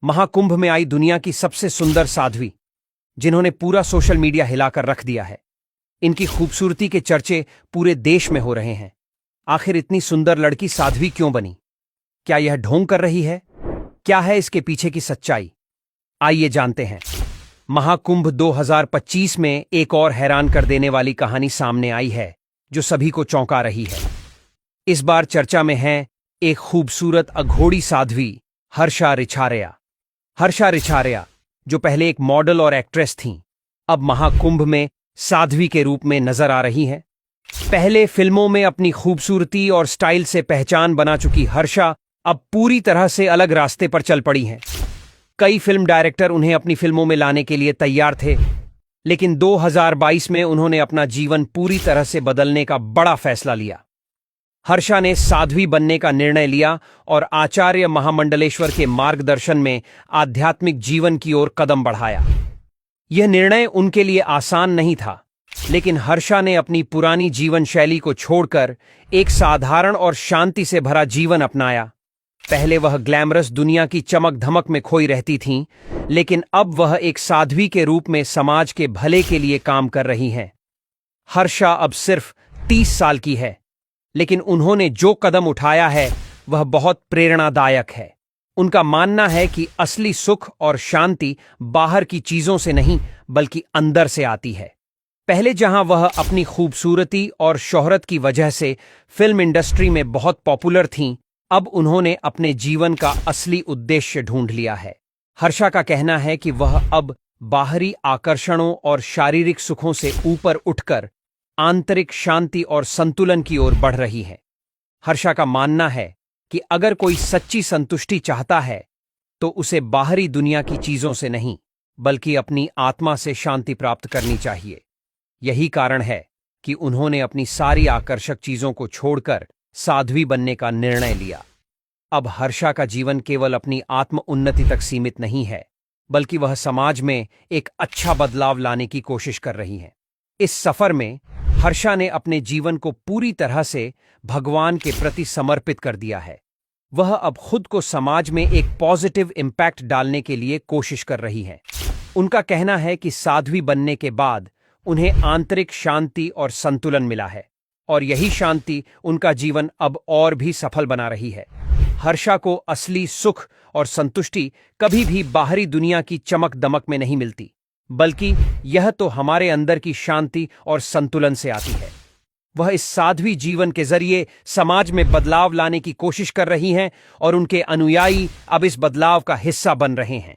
महाकुंभ में आई दुनिया की सबसे सुंदर साध्वी, जिन्होंने पूरा सोशल मीडिया हिलाकर रख दिया है। इनकी खूबसूरती के चर्चे पूरे देश में हो रहे हैं। आखिर इतनी सुंदर लड़की साध्वी क्यों बनी? क्या यह ढोंग कर रही है? क्या है इसके पीछे की सच्चाई? आइए जानते हैं। महाकुंभ 2025 में एक और हैरान कर देने वाली कहानी सामने आई है, जो सभी को चौंका रही है। इस बार चर्चा में है एक खूबसूरत अघोड़ी साध्वी हर्षा रिछारिया। हर्षा रिछारिया, जो पहले एक मॉडल और एक्ट्रेस थीं, अब महाकुंभ में साध्वी के रूप में नजर आ रही हैं। पहले फिल्मों में अपनी खूबसूरती और स्टाइल से पहचान बना चुकी हर्षा अब पूरी तरह से अलग रास्ते पर चल पड़ी हैं। कई फिल्म डायरेक्टर उन्हें अपनी फिल्मों में लाने के लिए तैयार थे, लेकिन 2022 में उन्होंने अपना जीवन पूरी तरह से बदलने का बड़ा फैसला लिया। हर्षा ने साध्वी बनने का निर्णय लिया और आचार्य महामंडलेश्वर के मार्गदर्शन में आध्यात्मिक जीवन की ओर कदम बढ़ाया। यह निर्णय उनके लिए आसान नहीं था, लेकिन हर्षा ने अपनी पुरानी जीवन शैली को छोड़कर एक साधारण और शांति से भरा जीवन अपनाया। पहले वह ग्लैमरस दुनिया की चमक धमक में खोई रहती थीं, लेकिन अब वह एक साध्वी के रूप में समाज के भले के लिए काम कर रही हैं। हर्षा अब सिर्फ 30 साल की है, लेकिन उन्होंने जो कदम उठाया है वह बहुत प्रेरणादायक है। उनका मानना है कि असली सुख और शांति बाहर की चीजों से नहीं, बल्कि अंदर से आती है। पहले जहां वह अपनी खूबसूरती और शोहरत की वजह से फिल्म इंडस्ट्री में बहुत पॉपुलर थीं, अब उन्होंने अपने जीवन का असली उद्देश्य ढूंढ लिया है। हर्षा का कहना है कि वह अब बाहरी आकर्षणों और शारीरिक सुखों से ऊपर उठकर आंतरिक शांति और संतुलन की ओर बढ़ रही है। हर्षा का मानना है कि अगर कोई सच्ची संतुष्टि चाहता है, तो उसे बाहरी दुनिया की चीजों से नहीं, बल्कि अपनी आत्मा से शांति प्राप्त करनी चाहिए। यही कारण है कि उन्होंने अपनी सारी आकर्षक चीजों को छोड़कर साध्वी बनने का निर्णय लिया। अब हर्षा का जीवन केवल अपनी आत्म उन्नति तक सीमित नहीं है, बल्कि वह समाज में एक अच्छा बदलाव लाने की कोशिश कर रही हैं। इस सफर में हर्षा ने अपने जीवन को पूरी तरह से भगवान के प्रति समर्पित कर दिया है। वह अब खुद को समाज में एक पॉजिटिव इम्पैक्ट डालने के लिए कोशिश कर रही हैं। उनका कहना है कि साध्वी बनने के बाद उन्हें आंतरिक शांति और संतुलन मिला है, और यही शांति उनका जीवन अब और भी सफल बना रही है। हर्षा को असली सुख और संतुष्टि कभी भी बाहरी दुनिया की चमक दमक में नहीं मिलती, बल्कि यह तो हमारे अंदर की शांति और संतुलन से आती है। वह इस साध्वी जीवन के जरिए समाज में बदलाव लाने की कोशिश कर रही हैं, और उनके अनुयायी अब इस बदलाव का हिस्सा बन रहे हैं।